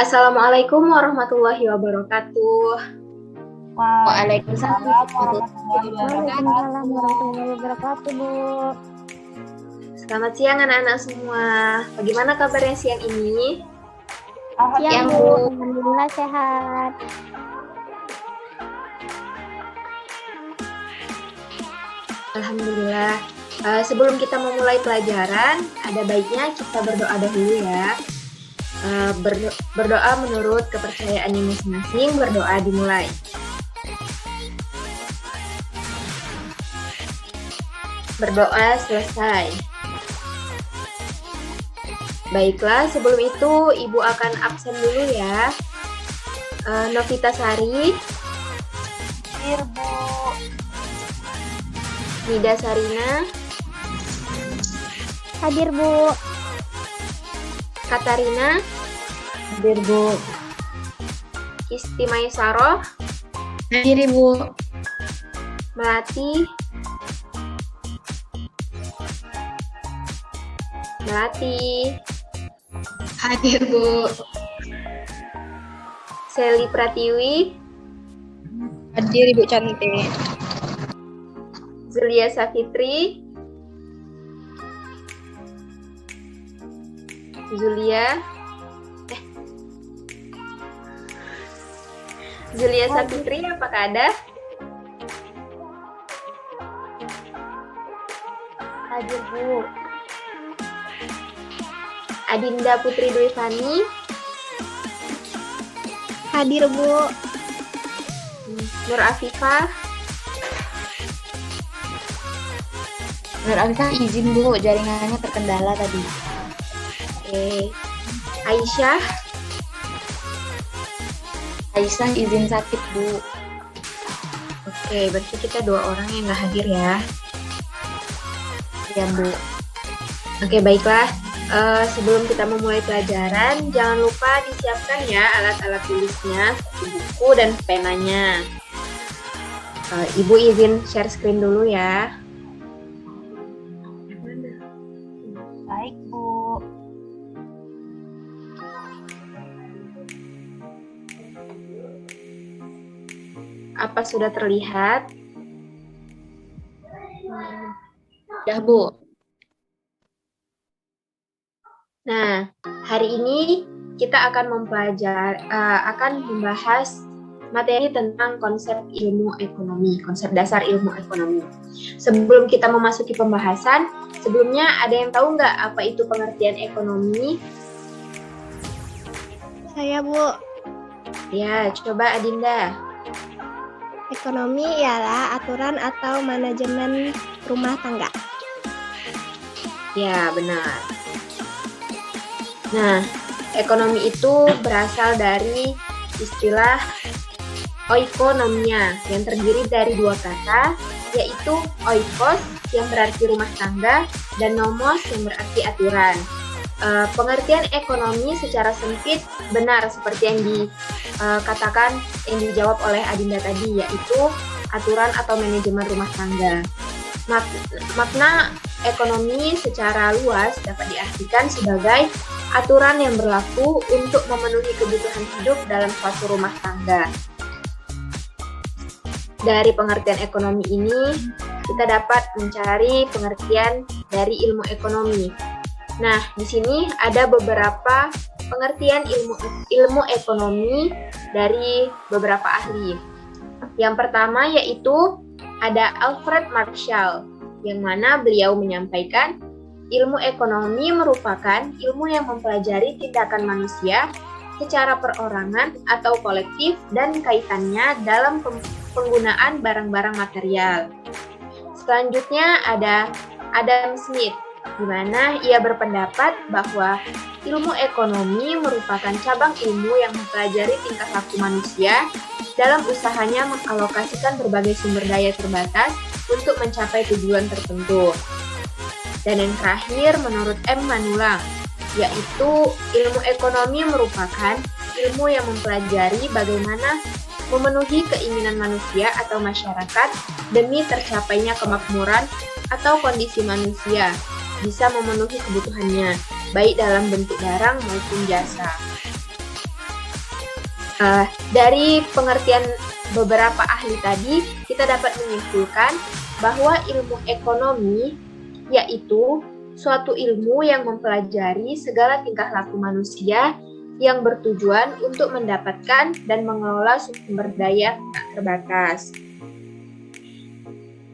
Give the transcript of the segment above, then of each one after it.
Assalamualaikum warahmatullahi wabarakatuh. Waalaikumsalam warahmatullahi wabarakatuh. Waalaikumsalam warahmatullahi wabarakatuh, Bu. Selamat siang anak-anak semua. Bagaimana kabarnya siang ini? Siang, Bu. Bu. Alhamdulillah sehat. Alhamdulillah. Sebelum kita memulai pelajaran, ada baiknya kita berdoa dahulu ya. Berdoa menurut kepercayaannya masing-masing. Berdoa dimulai. Berdoa selesai. Baiklah, sebelum itu Ibu akan absen dulu ya. Novita Sari, Hadir, Bu. Nida Sarina, Hadir, Bu. Katarina, Hadir, Bu. Istimaysaroh, Hadir, Bu. Melati, Hadir, Bu. Seli Pratiwi, Hadir, Ibu cantik. Zulia Safitri, Zulia Safitri, apakah ada? Hadir, Bu. Adinda Putri Dwi Fani, Hadir, Bu. Nur Afifah, Nur Afifah izin, Bu. Jaringannya terkendala tadi. Aisyah, Aisyah izin sakit, Bu. berarti kita 2 orang yang nggak hadir ya. Ya, Bu. Baiklah. Sebelum kita memulai pelajaran, jangan lupa disiapkan ya alat-alat tulisnya, seperti buku dan penanya. Ibu izin share screen dulu ya. Baik, Bu. Apa sudah terlihat? Ya, Bu. Nah, hari ini kita akan membahas materi tentang konsep ilmu ekonomi, konsep dasar ilmu ekonomi. Sebelum kita memasuki pembahasan, sebelumnya ada yang tahu nggak apa itu pengertian ekonomi? Saya, Bu. Ya, coba Adinda. Ekonomi ialah aturan atau manajemen rumah tangga. Ya, benar. Nah, ekonomi itu berasal dari istilah oikonomia yang terdiri dari 2 kata, yaitu oikos yang berarti rumah tangga dan nomos yang berarti aturan. Pengertian ekonomi secara sempit benar seperti yang dikatakan, yang dijawab oleh Adinda tadi, yaitu aturan atau manajemen rumah tangga. Makna ekonomi secara luas dapat diartikan sebagai aturan yang berlaku untuk memenuhi kebutuhan hidup dalam suatu rumah tangga. Dari pengertian ekonomi ini, kita dapat mencari pengertian dari ilmu ekonomi. Nah, di sini ada beberapa pengertian ilmu ekonomi dari beberapa ahli. Yang pertama yaitu ada Alfred Marshall, yang mana beliau menyampaikan ilmu ekonomi merupakan ilmu yang mempelajari tindakan manusia secara perorangan atau kolektif dan kaitannya dalam penggunaan barang-barang material. Selanjutnya ada Adam Smith, di mana ia berpendapat bahwa ilmu ekonomi merupakan cabang ilmu yang mempelajari tingkah laku manusia dalam usahanya mengalokasikan berbagai sumber daya terbatas untuk mencapai tujuan tertentu. Dan yang terakhir, menurut M. Manulang, yaitu ilmu ekonomi merupakan ilmu yang mempelajari bagaimana memenuhi keinginan manusia atau masyarakat demi tercapainya kemakmuran atau kondisi manusia bisa memenuhi kebutuhannya, baik dalam bentuk barang maupun jasa. Dari pengertian beberapa ahli tadi, kita dapat menyimpulkan bahwa ilmu ekonomi yaitu suatu ilmu yang mempelajari segala tingkah laku manusia yang bertujuan untuk mendapatkan dan mengelola sumber daya tak terbatas.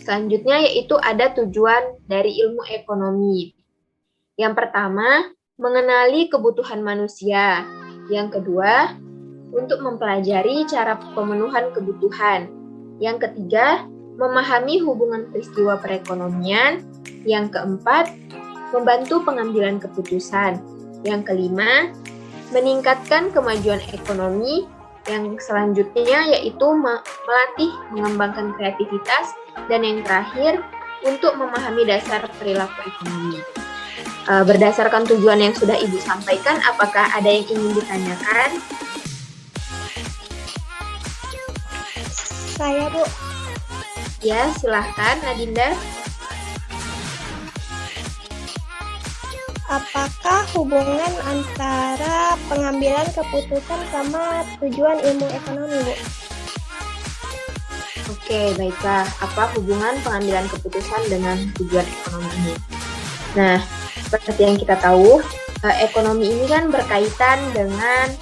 Selanjutnya yaitu ada tujuan dari ilmu ekonomi. Yang pertama, mengenali kebutuhan manusia. Yang kedua, untuk mempelajari cara pemenuhan kebutuhan. Yang ketiga, memahami hubungan peristiwa perekonomian. Yang keempat, membantu pengambilan keputusan. Yang kelima, meningkatkan kemajuan ekonomi. Yang selanjutnya yaitu melatih mengembangkan kreativitas. Dan yang terakhir, untuk memahami dasar perilaku ekonomi. Berdasarkan tujuan yang sudah Ibu sampaikan, apakah ada yang ingin ditanyakan? Saya, Bu. Ya, silahkan Nadinda. Apakah hubungan antara pengambilan keputusan sama tujuan ilmu ekonomi, Bu? Oke, baiklah. Apa hubungan pengambilan keputusan dengan tujuan ekonomi ini? Nah, seperti yang kita tahu, ekonomi ini kan berkaitan dengan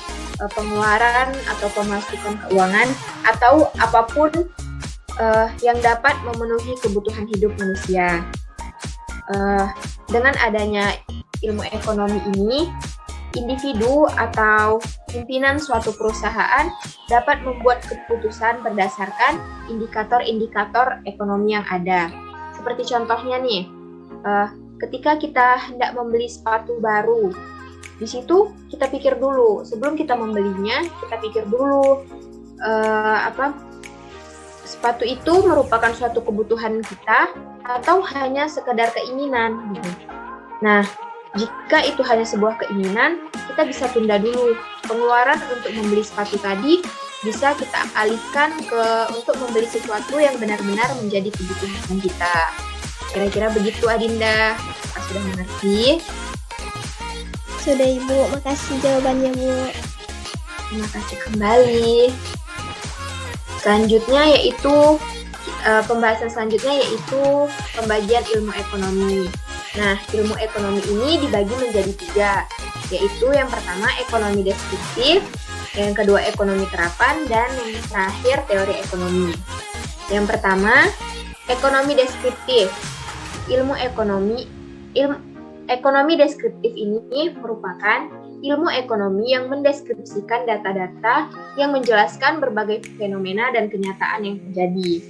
pengeluaran atau pemasukan keuangan atau apapun yang dapat memenuhi kebutuhan hidup manusia. Dengan adanya ilmu ekonomi ini, individu atau pimpinan suatu perusahaan dapat membuat keputusan berdasarkan indikator-indikator ekonomi yang ada. Seperti contohnya nih, ketika kita hendak membeli sepatu baru, di situ kita pikir dulu, sebelum kita membelinya, kita pikir dulu sepatu itu merupakan suatu kebutuhan kita atau hanya sekedar keinginan gitu. Nah, jika itu hanya sebuah keinginan, kita bisa tunda dulu pengeluaran untuk membeli sepatu tadi, bisa kita alihkan untuk membeli sesuatu yang benar-benar menjadi kebutuhan kita. Kira-kira begitu, Adinda. Apakah sudah mengerti? Sudah, Ibu. Makasih jawabannya, Bu. Terima kasih kembali. Selanjutnya yaitu pembahasan selanjutnya yaitu pembagian ilmu ekonomi. Nah, ilmu ekonomi ini dibagi menjadi 3, yaitu yang pertama ekonomi deskriptif, yang kedua ekonomi terapan, dan yang terakhir teori ekonomi. Yang pertama, ekonomi deskriptif. Ekonomi deskriptif ini merupakan ilmu ekonomi yang mendeskripsikan data-data yang menjelaskan berbagai fenomena dan kenyataan yang terjadi.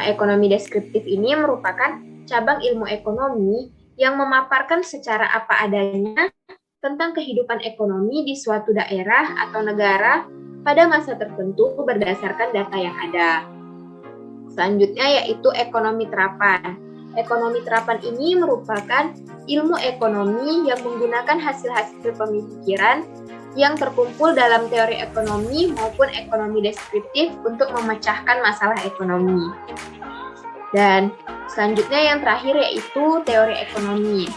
Ekonomi deskriptif ini merupakan cabang ilmu ekonomi yang memaparkan secara apa adanya tentang kehidupan ekonomi di suatu daerah atau negara pada masa tertentu berdasarkan data yang ada. Selanjutnya yaitu ekonomi terapan. Ekonomi terapan ini merupakan ilmu ekonomi yang menggunakan hasil-hasil pemikiran yang terkumpul dalam teori ekonomi maupun ekonomi deskriptif untuk memecahkan masalah ekonomi. Dan selanjutnya yang terakhir yaitu teori ekonomi.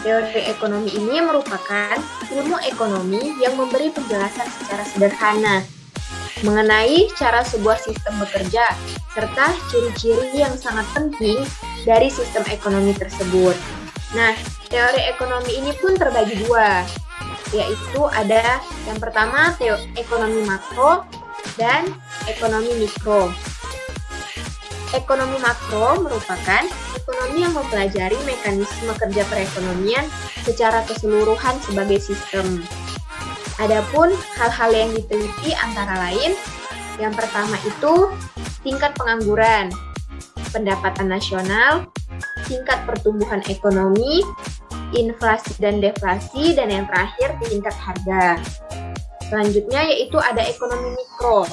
Teori ekonomi ini merupakan ilmu ekonomi yang memberi penjelasan secara sederhana mengenai cara sebuah sistem bekerja, serta ciri-ciri yang sangat penting dari sistem ekonomi tersebut. Nah, teori ekonomi ini pun terbagi 2, yaitu ada yang pertama ekonomi makro dan ekonomi mikro. Ekonomi makro merupakan ekonomi yang mempelajari mekanisme kerja perekonomian secara keseluruhan sebagai sistem. Adapun hal-hal yang diteliti antara lain, yang pertama itu tingkat pengangguran, pendapatan nasional, tingkat pertumbuhan ekonomi, inflasi dan deflasi, dan yang terakhir tingkat harga. Selanjutnya yaitu ada ekonomi mikro.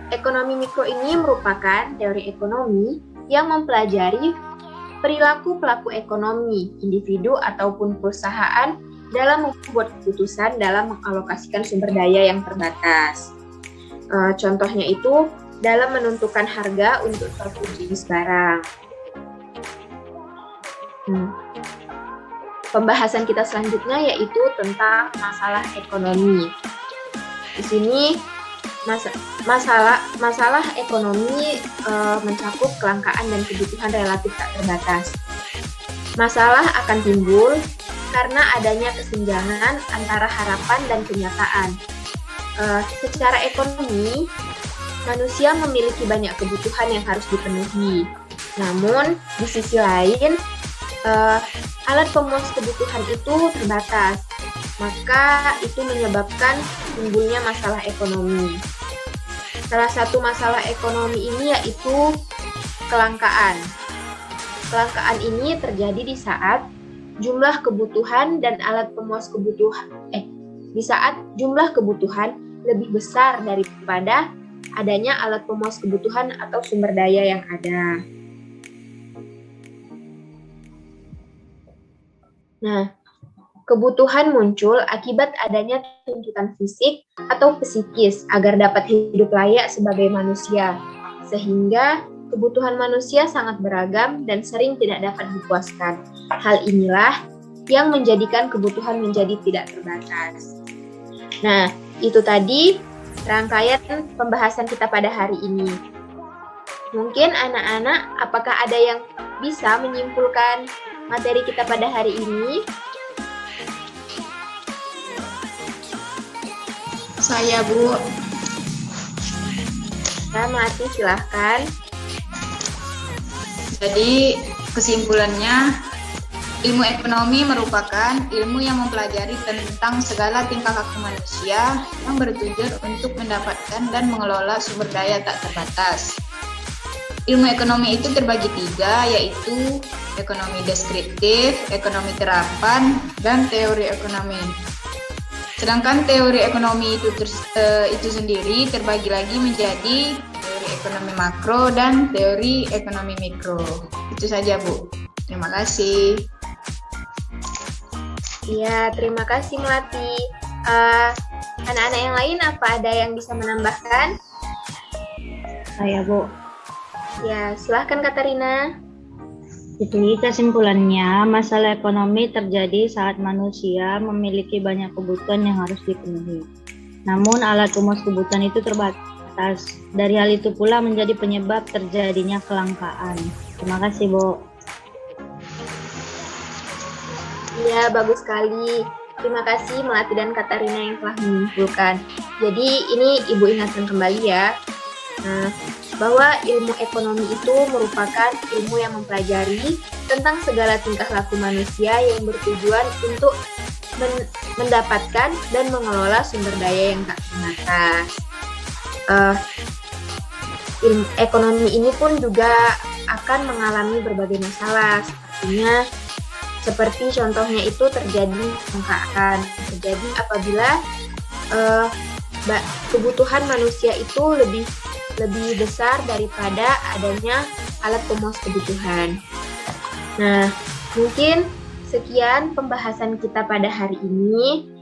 Ekonomi mikro ini merupakan teori ekonomi yang mempelajari perilaku pelaku ekonomi, individu ataupun perusahaan dalam membuat keputusan dalam mengalokasikan sumber daya yang terbatas. Contohnya itu dalam menentukan harga untuk suatu jenis barang. Pembahasan kita selanjutnya yaitu tentang masalah ekonomi. Di sini masalah ekonomi mencakup kelangkaan dan kebutuhan relatif tak terbatas. Masalah akan timbul karena adanya kesenjangan antara harapan dan kenyataan. Secara ekonomi, manusia memiliki banyak kebutuhan yang harus dipenuhi. Namun, di sisi lain, alat pemuas kebutuhan itu terbatas. Maka itu menyebabkan timbulnya masalah ekonomi. Salah satu masalah ekonomi ini yaitu kelangkaan. Kelangkaan ini terjadi di saat jumlah kebutuhan dan alat pemuas kebutuhan di saat jumlah kebutuhan lebih besar daripada adanya alat pemuas kebutuhan atau sumber daya yang ada. Nah, kebutuhan muncul akibat adanya tuntutan fisik atau psikis agar dapat hidup layak sebagai manusia, sehingga kebutuhan manusia sangat beragam dan sering tidak dapat dipuaskan. Hal inilah yang menjadikan kebutuhan menjadi tidak terbatas. Nah, itu tadi rangkaian pembahasan kita pada hari ini. Mungkin anak-anak, apakah ada yang bisa menyimpulkan materi kita pada hari ini? Saya, Bu. Ya, Melati, silahkan. Jadi, kesimpulannya, ilmu ekonomi merupakan ilmu yang mempelajari tentang segala tingkah laku manusia yang bertujuan untuk mendapatkan dan mengelola sumber daya tak terbatas. Ilmu ekonomi itu terbagi 3, yaitu ekonomi deskriptif, ekonomi terapan, dan teori ekonomi. Sedangkan teori ekonomi itu sendiri terbagi lagi menjadi teori ekonomi makro dan teori ekonomi mikro. Itu saja, Bu. Terima kasih. Iya, terima kasih Melati. Anak-anak yang lain apa ada yang bisa menambahkan? Saya, Bu. Ya, silahkan Katarina. Jadi kesimpulannya, masalah ekonomi terjadi saat manusia memiliki banyak kebutuhan yang harus dipenuhi. Namun alat pemuas kebutuhan itu terbatas. Dari hal itu pula menjadi penyebab terjadinya kelangkaan. Terima kasih, Bu. Iya, bagus sekali. Terima kasih Melati dan Katarina yang telah menyimpulkan. Jadi ini Ibu ingatkan kembali ya, bahwa ilmu ekonomi itu merupakan ilmu yang mempelajari tentang segala tingkah laku manusia yang bertujuan untuk mendapatkan dan mengelola sumber daya yang tak terbatas. Ilmu ekonomi ini pun juga akan mengalami berbagai masalah, seperti contohnya itu terjadi kelangkaan, terjadi apabila kebutuhan manusia itu lebih besar daripada adanya alat pemuas kebutuhan. Nah, mungkin sekian pembahasan kita pada hari ini.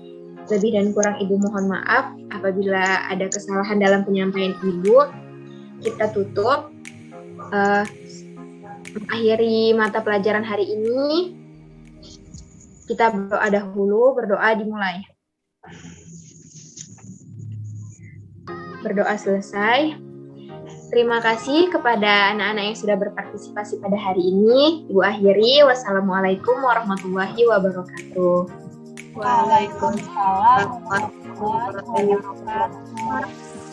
Lebih dan kurang Ibu mohon maaf apabila ada kesalahan dalam penyampaian Ibu. Kita tutup, akhiri mata pelajaran hari ini. Kita berdoa dahulu, berdoa dimulai. Berdoa selesai. Terima kasih kepada anak-anak yang sudah berpartisipasi pada hari ini. Ibu akhiri, wassalamualaikum warahmatullahi wabarakatuh. Waalaikumsalam warahmatullahi wabarakatuh.